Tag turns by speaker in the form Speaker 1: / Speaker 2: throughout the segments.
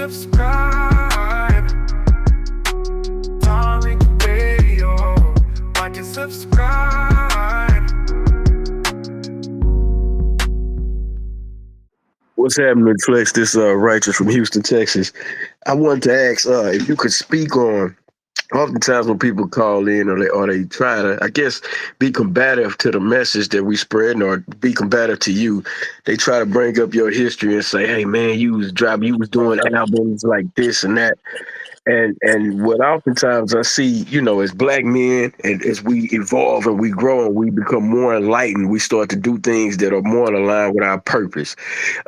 Speaker 1: subscribe. Tariq Radio. Watch and subscribe.
Speaker 2: What's happening, Flex? This Righteous from Houston, Texas. I wanted to ask if you could speak on. Oftentimes, when people call in or they try to, I guess, be combative to the message that we spread or be combative to you, they try to bring up your history and say, "Hey, man, you was doing albums like this and that." And what oftentimes I see, as black men, and as we evolve and we grow and we become more enlightened, we start to do things that are more in line with our purpose.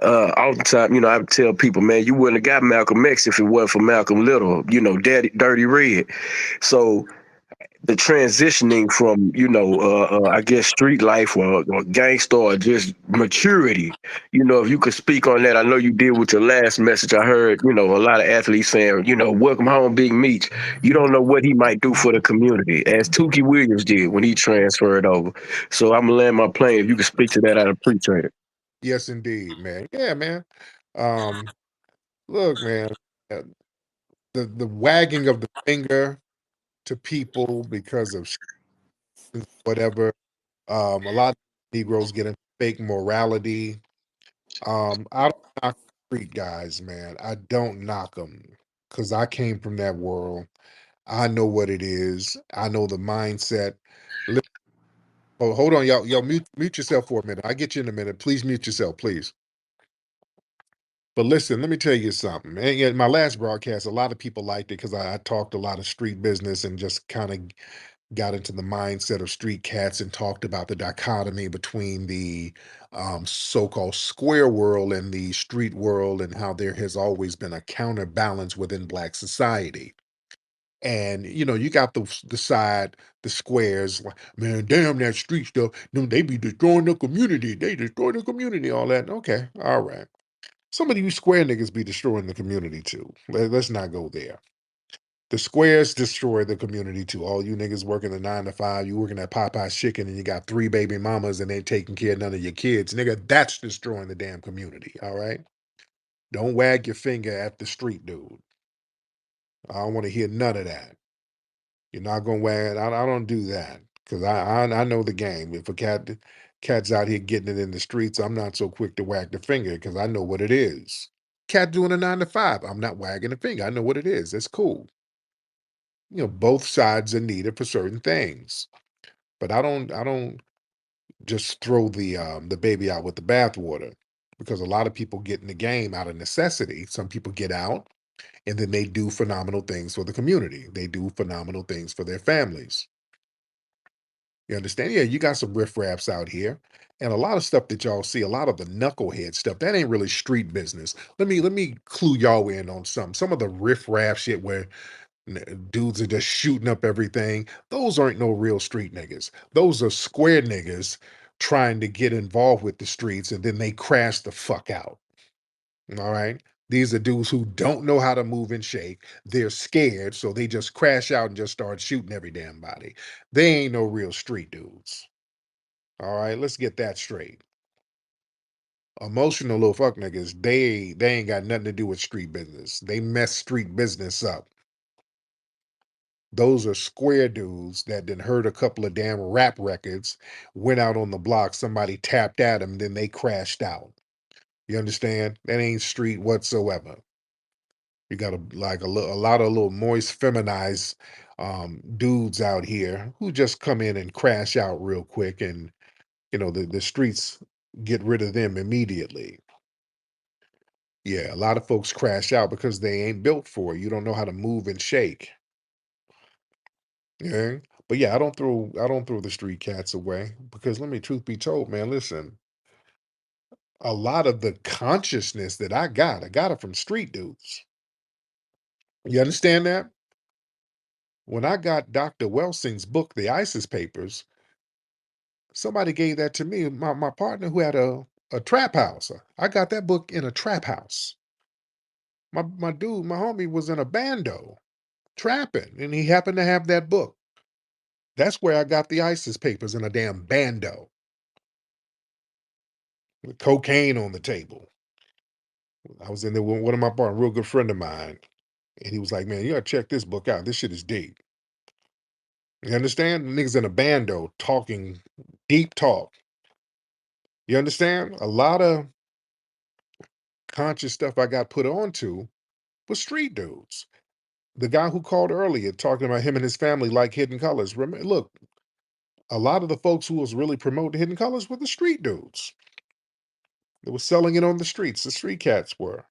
Speaker 2: Oftentimes, I tell people, man, you wouldn't have got Malcolm X if it wasn't for Malcolm Little, Daddy Dirty Red. So the transitioning from I guess street life or gangster or just maturity, if you could speak on that. I know you did with your last message. I heard a lot of athletes saying, welcome home Big Meech. You don't know what he might do for the community, as Tukey Williams did when he transferred over. So I'm gonna land my plane. If you could speak to that, I'd appreciate it.
Speaker 3: Yes, indeed, man. Yeah, man. Um, Look, man, uh, the wagging of the finger to people because of whatever. A lot of Negroes get into fake morality. I don't knock street guys, man. I don't knock them because I came from that world. I know what it is. I know the mindset. Li- Oh, hold on, y'all. Mute yourself for a minute. I get you in a minute. Please mute yourself, please. But listen, let me tell you something. And yeah, my last broadcast, a lot of people liked it because I talked a lot of street business and just kind of got into the mindset of street cats and talked about the dichotomy between the so-called square world and the street world and how there has always been a counterbalance within Black society. And you got the side, the squares, like, man, damn that street stuff. No, they be destroying the community. They destroy the community, all that. Okay, all right. Some of you square niggas be destroying the community too. Let's not go there. The squares destroy the community too. All you niggas working a 9 to 5, you working at Popeye's Chicken and you got 3 baby mamas and ain't taking care of none of your kids. Nigga, that's destroying the damn community. All right. Don't wag your finger at the street dude. I don't want to hear none of that. You're not gonna wag. I don't do that because I know the game. If a cat's out here getting it in the streets, I'm not so quick to wag the finger because I know what it is. Cat doing a 9 to 5, I'm not wagging the finger. I know what it is. It's cool. Both sides are needed for certain things. But I don't just throw the baby out with the bathwater because a lot of people get in the game out of necessity. Some people get out and then they do phenomenal things for the community. They do phenomenal things for their families. You understand? Yeah, you got some riffraffs out here. And a lot of stuff that y'all see, a lot of the knucklehead stuff, that ain't really street business. Let me clue y'all in on some. Some of the riffraff shit where dudes are just shooting up everything. Those aren't no real street niggas. Those are square niggas trying to get involved with the streets and then they crash the fuck out. All right. These are dudes who don't know how to move and shake. They're scared, so they just crash out and just start shooting every damn body. They ain't no real street dudes. All right, let's get that straight. Emotional little fuck niggas, they ain't got nothing to do with street business. They mess street business up. Those are square dudes that then heard a couple of damn rap records, went out on the block, somebody tapped at them, then they crashed out. You understand? That ain't street whatsoever. You got a lot of little moist, feminized dudes out here who just come in and crash out real quick, and the streets get rid of them immediately. Yeah, a lot of folks crash out because they ain't built for it. You don't know how to move and shake. Yeah. But yeah, I don't throw the street cats away because let me truth be told, man, listen, a lot of the consciousness that I got it from street dudes. You understand that? When I got Dr. Welsing's book, The ISIS Papers, somebody gave that to me. My partner who had a trap house. I got that book in a trap house. My dude, my homie was in a bando trapping, and he happened to have that book. That's where I got the ISIS papers in a damn bando with cocaine on the table. I was in there with one of my partners, a real good friend of mine, and he was like, "Man, you gotta check this book out. This shit is deep." You understand? The niggas in a bando talking deep talk. You understand? A lot of conscious stuff I got put onto was street dudes. The guy who called earlier talking about him and his family like Hidden Colors. Look, a lot of the folks who was really promoting Hidden Colors were the street dudes. They were selling it on the streets. The street cats were.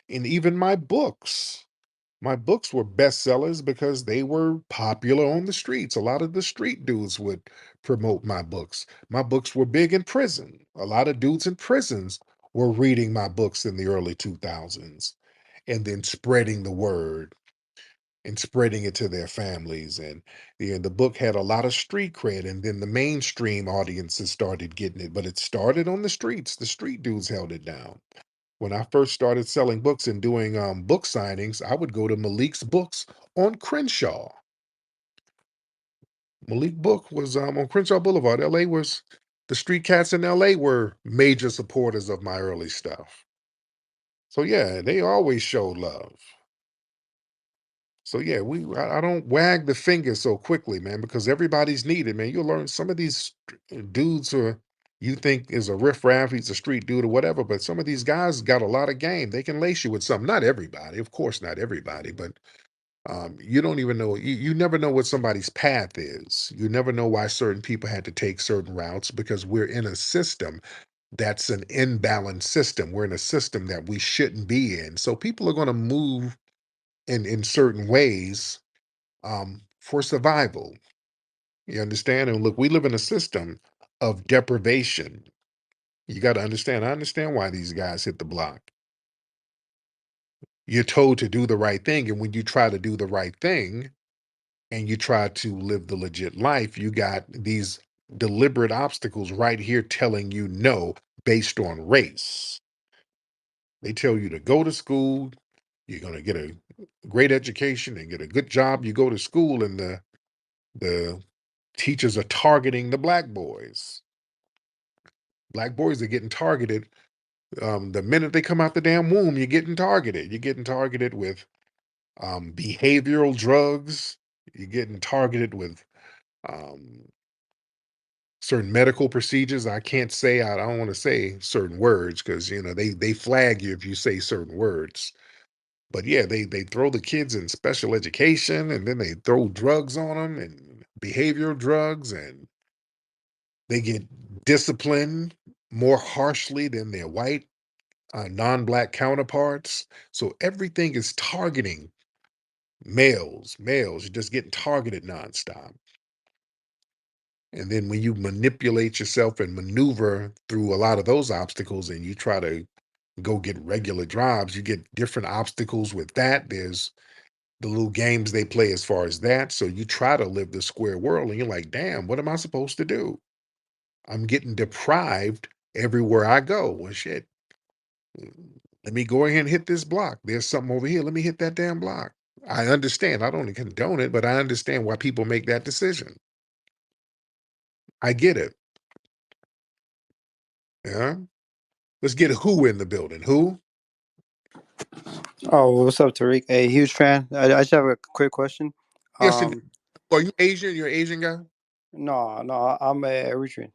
Speaker 3: And even my books were bestsellers because they were popular on the streets. A lot of the street dudes would promote my books. My books were big in prison. A lot of dudes in prisons were reading my books in the early 2000s and then spreading the word and spreading it to their families. And the book had a lot of street cred, and then the mainstream audiences started getting it. But it started on the streets. The street dudes held it down. When I first started selling books and doing book signings, I would go to Malik's Books on Crenshaw. Malik Book was on Crenshaw Boulevard. LA was the street cats in LA were major supporters of my early stuff. So yeah, they always showed love. So yeah, I don't wag the finger so quickly, man, because everybody's needed, man. You'll learn some of these dudes who you think is a riffraff, he's a street dude or whatever, but some of these guys got a lot of game. They can lace you with something. Not everybody, of course, not everybody, but you don't even know. You never know what somebody's path is. You never know why certain people had to take certain routes because we're in a system that's an imbalanced system. We're in a system that we shouldn't be in. So people are going to move in certain ways for survival. You understand? And look, we live in a system of deprivation. You got to understand. I understand why these guys hit the block. You're told to do the right thing. And when you try to do the right thing and you try to live the legit life, you got these deliberate obstacles right here telling you no based on race. They tell you to go to school. You're going to get a great education and get a good job. You go to school and the teachers are targeting the black boys. Black boys are getting targeted. The minute they come out the damn womb, you're getting targeted. You're getting targeted with behavioral drugs. You're getting targeted with um, certain medical procedures. I can't say, I don't want to say certain words because, they flag you if you say certain words. But yeah, they throw the kids in special education and then they throw drugs on them and behavioral drugs and they get disciplined more harshly than their white, non-black counterparts. So everything is targeting males. Males, you're just getting targeted nonstop. And then when you manipulate yourself and maneuver through a lot of those obstacles and you try to go get regular jobs, you get different obstacles with that. There's the little games they play as far as that. So you try to live the square world and you're like, damn, what am I supposed to do? I'm getting deprived everywhere I go. Well, shit. Let me go ahead and hit this block. There's something over here. Let me hit that damn block. I understand. I don't condone it, but I understand why people make that decision. I get it. Yeah. Let's get who in the building. Who?
Speaker 4: Oh, what's up, Tariq? Hey, huge fan. I just have a quick question.
Speaker 3: Yes, indeed.
Speaker 4: Um,
Speaker 3: Are you Asian? You're an Asian guy?
Speaker 4: no, I'm a Eritrean.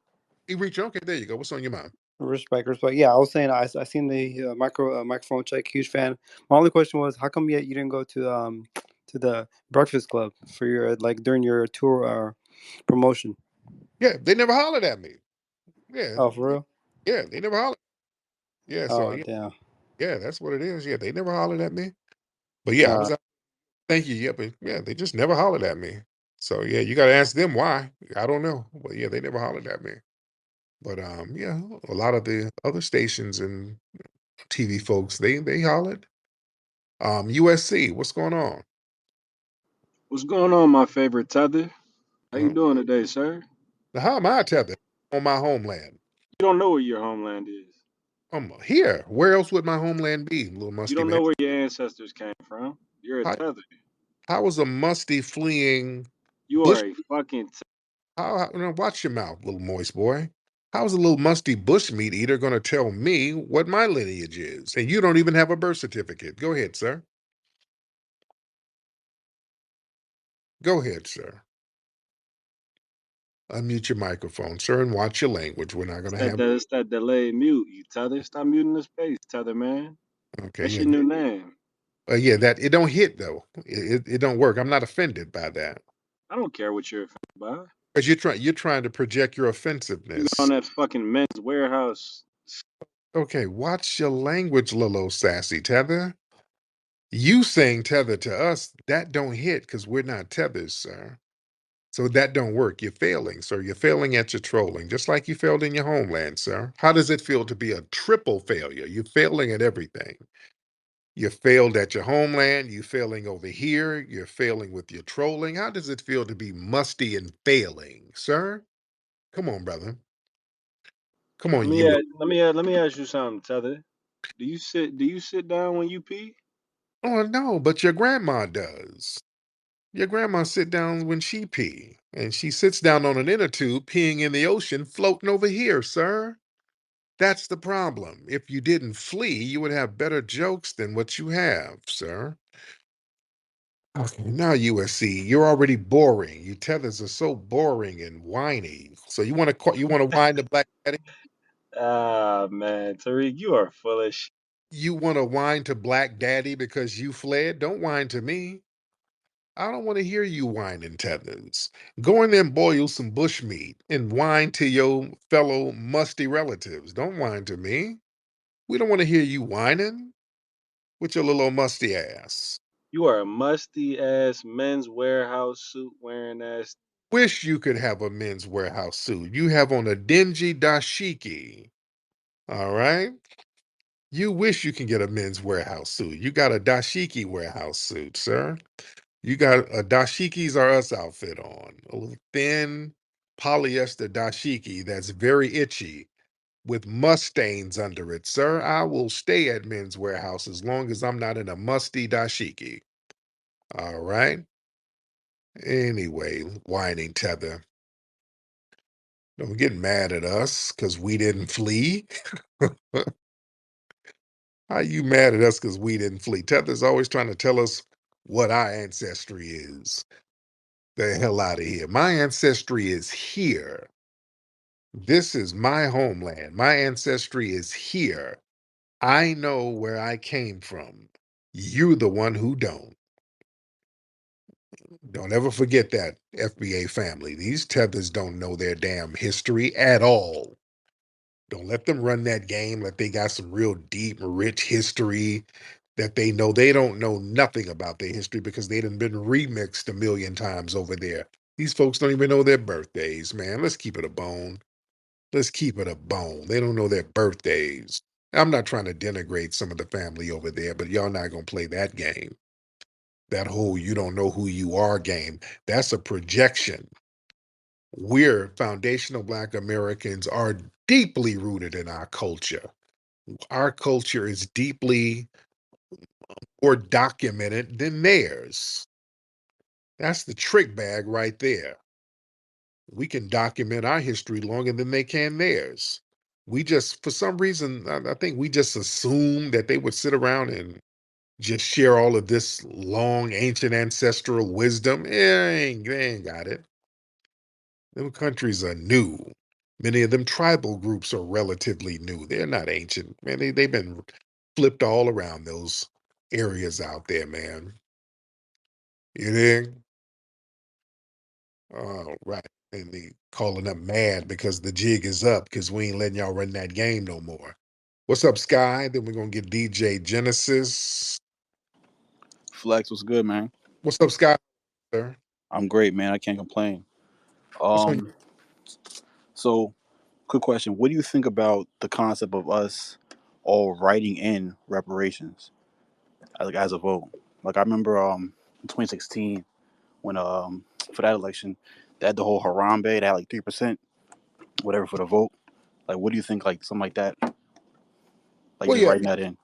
Speaker 3: You reach. Okay, there you go. What's on your mind?
Speaker 4: Respect. Yeah, I was saying I seen the microphone check. Huge fan. My only question was, how come yet you didn't go to the Breakfast Club for your like during your tour promotion?
Speaker 3: Yeah, they never hollered at me. Yeah,
Speaker 4: Oh, for real?
Speaker 3: yeah, they never hollered. Yeah, so
Speaker 4: Oh,
Speaker 3: yeah,
Speaker 4: damn.
Speaker 3: yeah, that's what it is. Yeah, they never hollered at me. But yeah, I
Speaker 4: Uh,
Speaker 3: was out. Thank you. Yeah, but yeah, they just never hollered at me. So yeah, you got to ask them why. I don't know, but yeah, they never hollered at me. But yeah, a lot of the other stations and TV folks, they hollered. USC, what's going on?
Speaker 5: What's going on, my favorite tether? How you
Speaker 3: Uh,
Speaker 5: doing today, sir?
Speaker 3: now how am I tethered on my homeland?
Speaker 5: You don't know where your homeland is.
Speaker 3: I'm here. Where else would my homeland be, little
Speaker 5: You
Speaker 3: musty
Speaker 5: don't
Speaker 3: man?
Speaker 5: know where your ancestors came from. You're a
Speaker 3: How,
Speaker 5: tether.
Speaker 3: how was a musty fleeing
Speaker 5: You are
Speaker 3: bush?
Speaker 5: a fucking
Speaker 3: Watch your mouth, little moist boy. How's a little musty bushmeat eater going to tell me what my lineage is? And you don't even have a birth certificate. Go ahead, sir. Go ahead, sir. Unmute your microphone, sir, and watch your language. We're not going to have.
Speaker 5: It's that delayed mute. You Tether, stop muting the space, Tether man.
Speaker 3: Okay,
Speaker 5: That's
Speaker 3: yeah,
Speaker 5: your new name.
Speaker 3: yeah. That it don't hit though. It don't work. I'm not offended by that
Speaker 5: I don't care what you're offended by.
Speaker 3: because you're trying to project your
Speaker 5: You on
Speaker 3: offensiveness.
Speaker 5: that fucking Men's Warehouse.
Speaker 3: Okay, watch your language, little sassy Tether. You saying tether to us that don't hit because we're not tethers, sir. So that don't work. You're failing, sir. You're failing at your trolling, just like you failed in your homeland, sir. How does it feel to be a triple failure? You're failing at everything. You failed at your homeland. You're failing over here. You're failing with your trolling. How does it feel to be musty and failing, sir? Come on, brother. Come on, you.
Speaker 5: Let me ask you something, Tether. Do you sit down when you pee?
Speaker 3: Oh no, but your grandma does. Your grandma sit down when she pee, and she sits down on an inner tube peeing in the ocean, floating over here, sir. That's the problem. If you didn't flee, you would have better jokes than what you have, sir. Okay, now USC, you're already boring. You tethers are so boring and whiny. So you want to whine to Black Daddy?
Speaker 5: Ah man, Tariq, you are foolish.
Speaker 3: You want to whine to Black Daddy because you fled? Don't whine to me. I don't want to hear you whining tethers. Go in there and boil some bushmeat and whine to your fellow musty relatives. Don't whine to me. We don't want to hear you whining with your little old musty ass.
Speaker 5: You are a musty ass Men's Warehouse suit wearing ass.
Speaker 3: Wish you could have a Men's Warehouse suit. You have on a dingy dashiki. All right? You wish you can get a Men's Warehouse suit. You got a dashiki warehouse suit, sir. You got a dashikis are us outfit on. A little thin polyester dashiki that's very itchy with must stains under it, sir. I will stay at Men's Warehouse as long as I'm not in a musty dashiki. All right? Anyway, whining tether. Don't get mad at us because we didn't flee. How you mad at us because we didn't flee? Tether's always trying to tell us what our ancestry is. The hell out of here. My ancestry is here. This is my homeland. My ancestry is here. I know where I came from. You're the one who don't. Don't ever forget that, FBA family. These tethers don't know their damn history at all. Don't let them run that game like they got some real deep, rich history that they know. They don't know nothing about their history because they done been remixed a million times over there. These folks don't even know their birthdays, man. Let's keep it a bone. Let's keep it a bone. They don't know their birthdays. I'm not trying to denigrate some of the family over there, but y'all not going to play that game. That whole you don't know who you are game. That's a projection. We're foundational Black Americans are deeply rooted in our culture. Our culture is deeply more documented than theirs. That's the trick bag right there. We can document our history longer than they can theirs. We just, for some reason, I think we just assumed that they would sit around and just share all of this long, ancient ancestral wisdom. Yeah, they ain't got it. Them countries are new. Many of them tribal groups are relatively new. They're not ancient. Man, they've been flipped all around those areas out there, man. You dig? Oh, right. And they calling up mad because the jig is up because we ain't letting y'all run that game no more. What's up, Sky? Then we're gonna get DJ Genesis.
Speaker 6: Flex, what's good, man?
Speaker 3: What's up, Sky? Sir?
Speaker 6: I'm great, man. I can't complain.
Speaker 3: What's on?
Speaker 6: Um, so quick question: what do you think about the concept of us all writing in reparations as a vote? Like I remember in 2016 when for that election they had the whole Harambe. They had like 3%, whatever for the vote. Like, what do you think? Like something like that, like
Speaker 3: Well,
Speaker 6: just
Speaker 3: yeah,
Speaker 6: writing that in.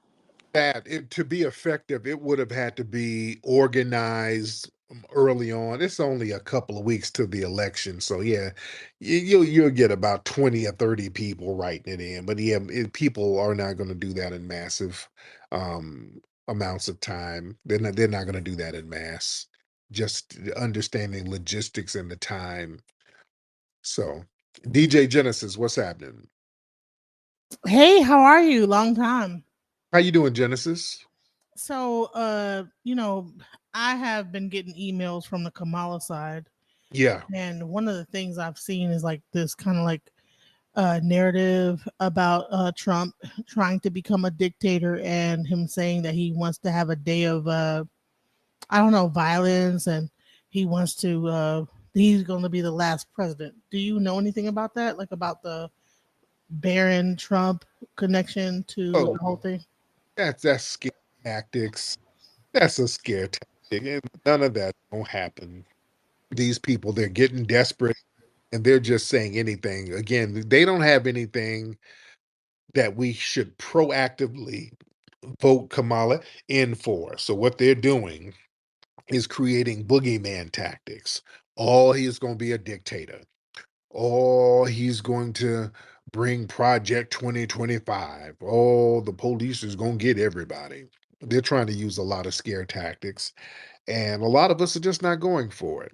Speaker 3: that to be effective, it would have had to be organized early on. It's only a couple of weeks to the election, so yeah, you'll get about 20 or 30 people writing it in. But yeah, people are not going to do that in massive amounts of time. They're not going to do that in mass. Just understanding logistics and the time. So, DJ Genesis, what's happening?
Speaker 7: Hey, how are you? Long time.
Speaker 3: How you doing, Genesis?
Speaker 7: So, I have been getting emails from the Kamala side,
Speaker 3: Yeah.
Speaker 7: and one of the things I've seen is like this kind of like narrative about Trump trying to become a dictator and him saying that he wants to have a day of I don't know, violence, and he wants to he's going to be the last president. Do you know anything about that? Like about the Barron Trump connection to
Speaker 3: Oh,
Speaker 7: the whole thing?
Speaker 3: that's scare tactics. That's a scare tactic, and none of that won't happen. These people, they're getting desperate, and they're just saying anything. Again, they don't have anything that we should proactively vote Kamala in for. So what they're doing is creating boogeyman tactics. Oh, he is going to be a dictator. Oh, he's going to bring Project 2025. Oh, the police is going to get everybody. They're trying to use a lot of scare tactics, and a lot of us are just not going for it.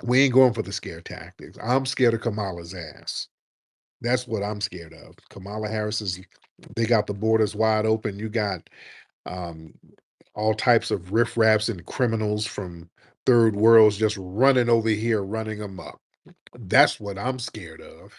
Speaker 3: We ain't going for the scare tactics. I'm scared of Kamala's ass. That's what I'm scared of. Kamala Harris is, they got the borders wide open. You got um, all types of riffraffs and criminals from third worlds just running over here, running amok. That's what I'm scared of.